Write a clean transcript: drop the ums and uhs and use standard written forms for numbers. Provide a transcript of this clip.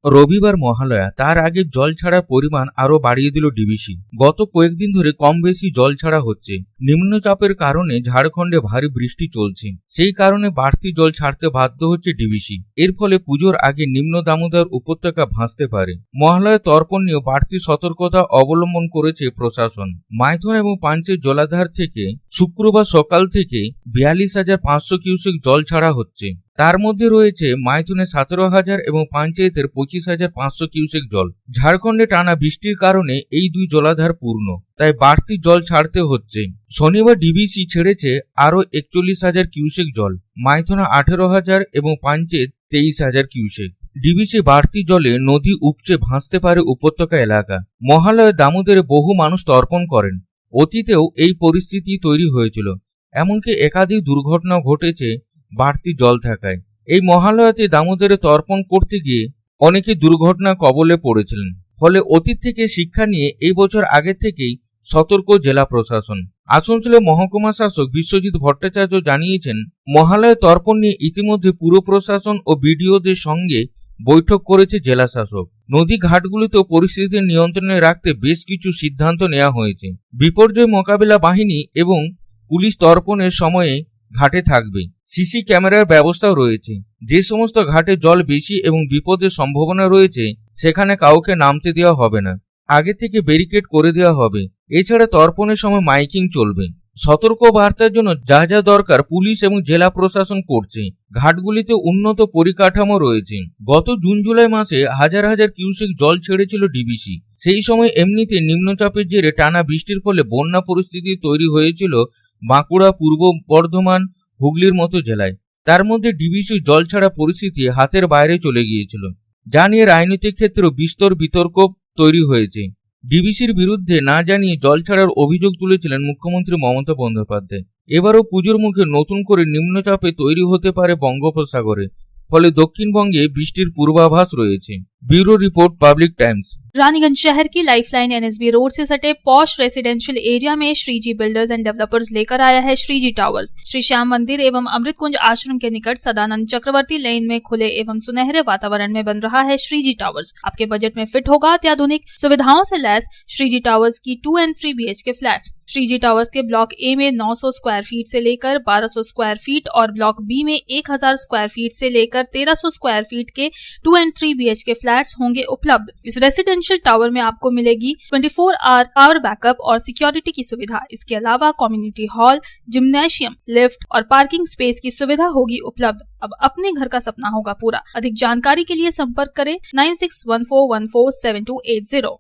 রবিবার মহালয়া, তার আগে জল ছাড়ার পরিমাণ আরো বাড়িয়ে দিল ডিবিসি। গত কয়েকদিন ধরে কম বেশি জল ছাড়া হচ্ছে। নিম্নচাপের কারণে ঝাড়খণ্ডে ভারী বৃষ্টি চলছে, সেই কারণে বাড়তি জল ছাড়তে বাধ্য হচ্ছে ডিবিসি। এর ফলে পুজোর আগে নিম্ন দামোদর উপত্যকা ভাসতে পারে। মহালয়া তর্পণ নিয়ে বাড়তি সতর্কতা অবলম্বন করেছে প্রশাসন। মাইথন এবং পাঞ্চের জলাধার থেকে শুক্রবার সকাল থেকে 42,500 কিউসেক জল ছাড়া হচ্ছে। তার মধ্যে রয়েছে মাইথুনে 17,000 এবং পাঞ্চায়েতের 25,500 কিউসেক জল। ঝাড়খণ্ডে টানা বৃষ্টির কারণে এই দুই জলাধার পূর্ণ, তাই বাড়তি জল ছাড়তে হচ্ছে। শনিবার ডিবিসি ছেড়েছে আরও 41,000 কিউসেক জল। মাইথনে 18,000 এবং পাঞ্চায়েত 23,000 কিউসেক। ডিবিসি বাড়তি জলে নদী উপচে ভাসতে পারে উপত্যকা এলাকা। মহালয়ে দামোদরে বহু মানুষ তর্পণ করেন। অতীতেও এই পরিস্থিতি তৈরি হয়েছিল, এমনকি একাধিক দুর্ঘটনা ঘটেছে বাড়তি জল থাকায়। এই মহালয়াতে দামোদরে তর্পণ করতে গিয়ে অনেকে দুর্ঘটনা কবলে পড়েছিলেন। ফলে অতীত থেকে শিক্ষা নিয়ে এই বছর আগে থেকেই সতর্ক জেলা প্রশাসন। আসানসোলের মহকুমা শাসক বিশ্বজিৎ ভট্টাচার্য জানিয়েছেন, মহালয়া তর্পণ নিয়ে ইতিমধ্যে পুর প্রশাসন ও বিডিওদের সঙ্গে বৈঠক করেছে জেলা শাসক। নদী ঘাটগুলিতেও পরিস্থিতি নিয়ন্ত্রণে রাখতে বেশ কিছু সিদ্ধান্ত নেওয়া হয়েছে। বিপর্যয় মোকাবিলা বাহিনী এবং পুলিশ তর্পণের সময়ে ঘাটে থাকবে। সিসি ক্যামেরার ব্যবস্থাও রয়েছে। যে সমস্ত ঘাটে জল বেশি এবং বিপদের সম্ভাবনা রয়েছে সেখানে কাউকে নামতে দেওয়া হবে না। আগে থেকে ব্যারিকেড করে দেওয়া হবে। এছাড়া তর্পণের সময় মাইকিং চলবে। সতর্ক বার্তার জন্য যা যা দরকার পুলিশ এবং জেলা প্রশাসন করছে। ঘাটগুলিতে উন্নত পরিকাঠামো রয়েছে। গত জুন জুলাই মাসে হাজার হাজার কিউসেক জল ছেড়েছিল ডিবিসি। সেই সময় এমনিতে নিম্নচাপের জেরে টানা বৃষ্টির ফলে বন্যা পরিস্থিতি তৈরি হয়েছিল বাঁকুড়া, পূর্ব বর্ধমান, হুগলির মতো জেলায়। তার মধ্যে ডিবিসি জল ছাড়া পরিস্থিতি হাতের বাইরে চলে গিয়েছিল, যা নিয়ে রাজনৈতিক ক্ষেত্রেও বিস্তর বিতর্ক তৈরি হয়েছে। ডিবিসির বিরুদ্ধে না জানিয়ে জল ছাড়ার অভিযোগ তুলেছিলেন মুখ্যমন্ত্রী মমতা বন্দ্যোপাধ্যায়। এবারও পুজোর মুখে নতুন করে নিম্নচাপে তৈরি হতে পারে বঙ্গোপসাগরে, ফলে দক্ষিণবঙ্গে বৃষ্টির পূর্বাভাস রয়েছে। Bureau report, public times. Raniganj शहर की लाइफलाइन एनएसबी रोड से सटे पॉश रेसिडेंशियल एरिया में श्रीजी बिल्डर्स एंड डेवलपर्स लेकर आया है श्रीजी टावर्स। श्री श्याम मंदिर एवं अमृत कुंज आश्रम के निकट सदानंद चक्रवर्ती लेन में खुले एवं सुनहरे वातावरण में बन रहा है श्रीजी टावर्स। आपके बजट में फिट होगा अत्याधुनिक सुविधाओं से लैस श्रीजी टावर्स की 2 and 3 BHK flats. Shreeji towers के ब्लॉक ए में 900 स्क्वायर फीट से लेकर 1200 स्क्वायर फीट और ब्लॉक बी में 1000 स्क्वायर फीट से लेकर 1300 स्क्वायर फीट के 2 and 3 BHK फ्लैट्स होंगे उपलब्ध। इस रेसिडेंशियल टावर में आपको मिलेगी 24 आवर पावर बैकअप और सिक्योरिटी की सुविधा। इसके अलावा कम्युनिटी हॉल, जिम्नेशियम, लिफ्ट और पार्किंग स्पेस की सुविधा होगी उपलब्ध। अब अपने घर का सपना होगा पूरा। अधिक जानकारी के लिए संपर्क करें 9614147280।